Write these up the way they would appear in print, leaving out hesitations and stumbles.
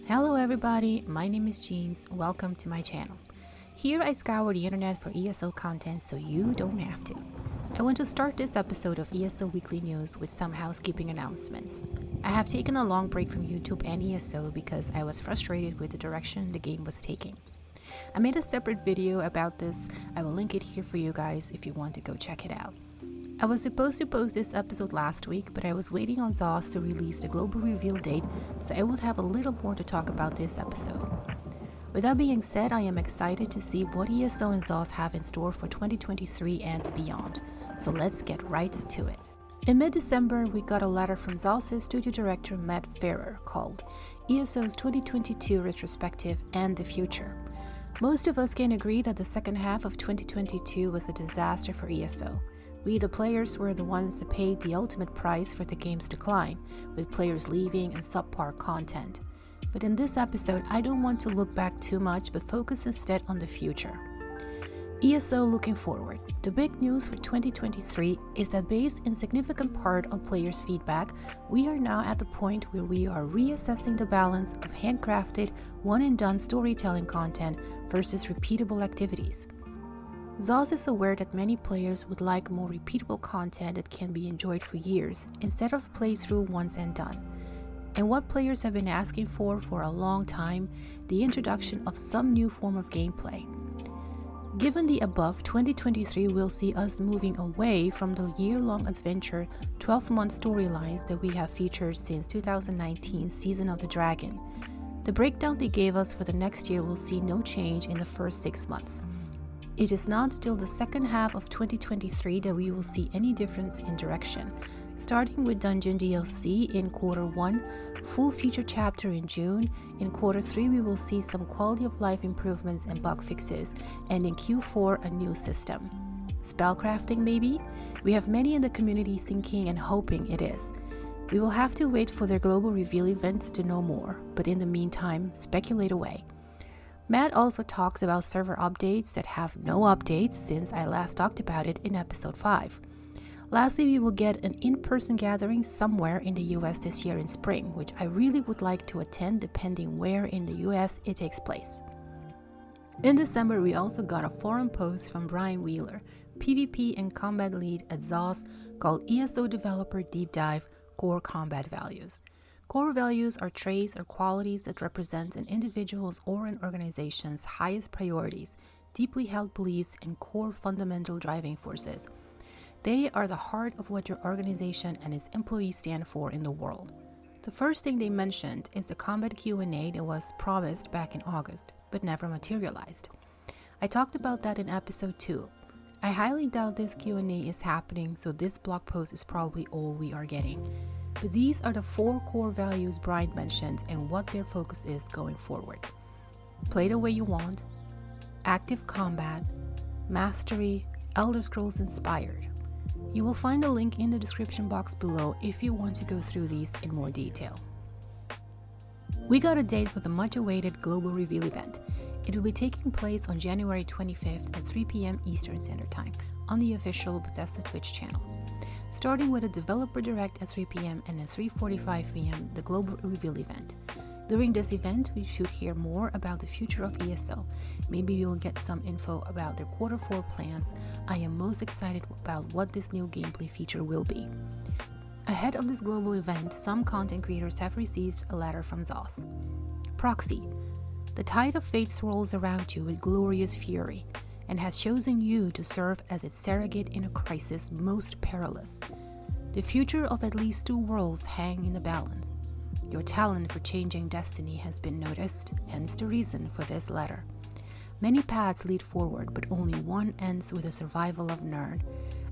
Hello everybody, my name is Jeans. Welcome to my channel. Here I scour the internet for ESO content so you don't have to. I want to start this episode of ESO Weekly News with some housekeeping announcements. I have taken a long break from YouTube and ESO because I was frustrated with the direction the game was taking. I made a separate video about this. I will link it here for you guys if you want to go check it out. I was supposed to post this episode last week, but I was waiting on ZOS to release the global reveal date, so I would have a little more to talk about this episode. With that being said, I am excited to see what ESO and ZOS have in store for 2023 and beyond, so let's get right to it. In mid-December, we got a letter from ZOS's studio director Matt Firor called ESO's 2022 Retrospective and the Future. Most of us can agree that the second half of 2022 was a disaster for ESO. We, the players, were the ones that paid the ultimate price for the game's decline, with players leaving and subpar content. But in this episode, I don't want to look back too much, but focus instead on the future. ESO looking forward. The big news for 2023 is that based in significant part on players' feedback, we are now at the point where we are reassessing the balance of handcrafted, one-and-done storytelling content versus repeatable activities. ZOS is aware that many players would like more repeatable content that can be enjoyed for years, instead of playthrough once and done. And what players have been asking for a long time, the introduction of some new form of gameplay. Given the above, 2023 will see us moving away from the year-long adventure, 12-month storylines that we have featured since 2019 Season of the Dragon. The breakdown they gave us for the next year will see no change in the first 6 months. It is not till the second half of 2023 that we will see any difference in direction, starting with Dungeon DLC in Q1, full feature chapter in June. In Q3 we will see some quality of life improvements and bug fixes, and in Q4 a new system. Spellcrafting maybe? We have many in the community thinking and hoping it is. We will have to wait for their global reveal event to know more, but in the meantime, speculate away. Matt also talks about server updates that have no updates since I last talked about it in episode 5. Lastly, we will get an in-person gathering somewhere in the US this year in spring, which I really would like to attend depending where in the US it takes place. In December, we also got a forum post from Brian Wheeler, PvP and combat lead at ZOS, called ESO Developer Deep Dive Core Combat Values. Core values are traits or qualities that represent an individual's or an organization's highest priorities, deeply held beliefs, and core fundamental driving forces. They are the heart of what your organization and its employees stand for in the world. The first thing they mentioned is the combat Q&A that was promised back in August, but never materialized. I talked about that in episode 2. I highly doubt this Q&A is happening, so this blog post is probably all we are getting. But these are the 4 core values Brian mentioned and what their focus is going forward. Play the way you want, active combat, mastery, Elder Scrolls inspired. You will find a link in the description box below if you want to go through these in more detail. We got a date for the much-awaited global reveal event. It will be taking place on January 25th at 3 p.m. Eastern Standard Time on the official Bethesda Twitch channel. Starting with a developer direct at 3 p.m. and at 3:45 p.m. the global reveal event. During this event, we should hear more about the future of ESO. Maybe we will get some info about their Q4 plans. I am most excited about what this new gameplay feature will be. Ahead of this global event, some content creators have received a letter from ZOS. Proxy. The tide of fate swirls around you with glorious fury, and has chosen you to serve as its surrogate in a crisis most perilous. The future of at least 2 worlds hang in the balance. Your talent for changing destiny has been noticed, hence the reason for this letter. Many paths lead forward, but only one ends with the survival of Nern.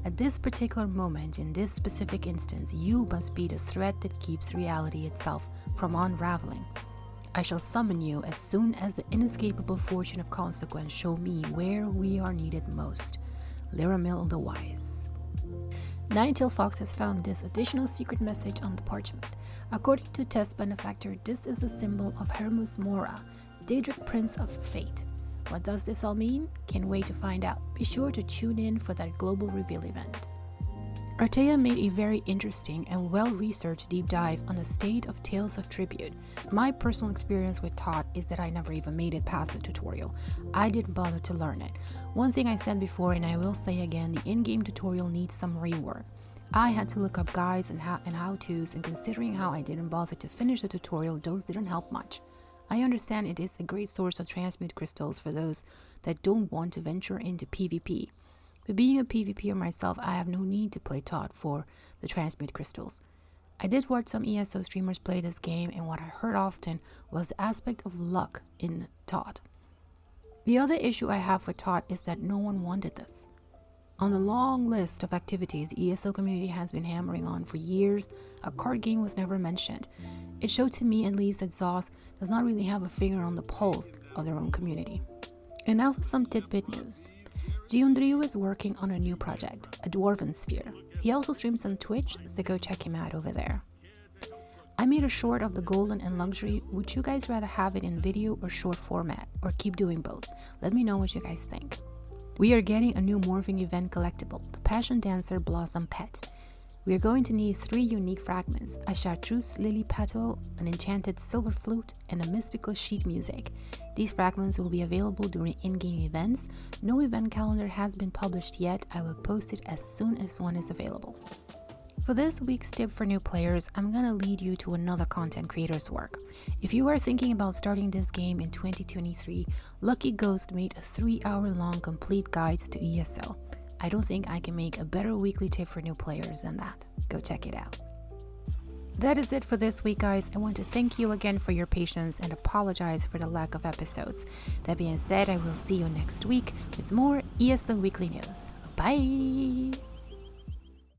At this particular moment, in this specific instance, you must be the thread that keeps reality itself from unraveling. I shall summon you as soon as the inescapable fortune of consequence show me where we are needed most. Liramil the Wise. Ninetail Fox has found this additional secret message on the parchment. According to test benefactor, this is a symbol of Hermus Mora, Daedric Prince of Fate. What does this all mean? Can't wait to find out. Be sure to tune in for that global reveal event. Arttea made a very interesting and well-researched deep dive on the state of Tales of Tribute. My personal experience with Tot is that I never even made it past the tutorial. I didn't bother to learn it. One thing I said before and I will say again, the in-game tutorial needs some rework. I had to look up guides and how-tos, and considering how I didn't bother to finish the tutorial, those didn't help much. I understand it is a great source of transmute crystals for those that don't want to venture into PvP. But being a PvPer myself, I have no need to play Tot for the transmute crystals. I did watch some ESO streamers play this game, and what I heard often was the aspect of luck in Tot. The other issue I have with Tot is that no one wanted this. On the long list of activities the ESO community has been hammering on for years, a card game was never mentioned. It showed to me at least that ZOS does not really have a finger on the pulse of their own community. And now for some tidbit news. Giondrio is working on a new project, a Dwarven Sphere. He also streams on Twitch, so go check him out over there. I made a short of the Golden and Luxury. Would you guys rather have it in video or short format, or keep doing both? Let me know what you guys think. We are getting a new morphing event collectible, the Passion Dancer Blossom Pet. We are going to need 3 unique fragments, a chartreuse lily petal, an enchanted silver flute, and a mystical sheet music. These fragments will be available during in-game events. No event calendar has been published yet. I will post it as soon as one is available. For this week's tip for new players, I'm gonna lead you to another content creator's work. If you are thinking about starting this game in 2023, Lucky Ghost made a 3-hour-long complete guide to ESO. I don't think I can make a better weekly tip for new players than that. Go check it out. That is it for this week, guys. I want to thank you again for your patience and apologize for the lack of episodes. That being said, I will see you next week with more ESO Weekly News. Bye!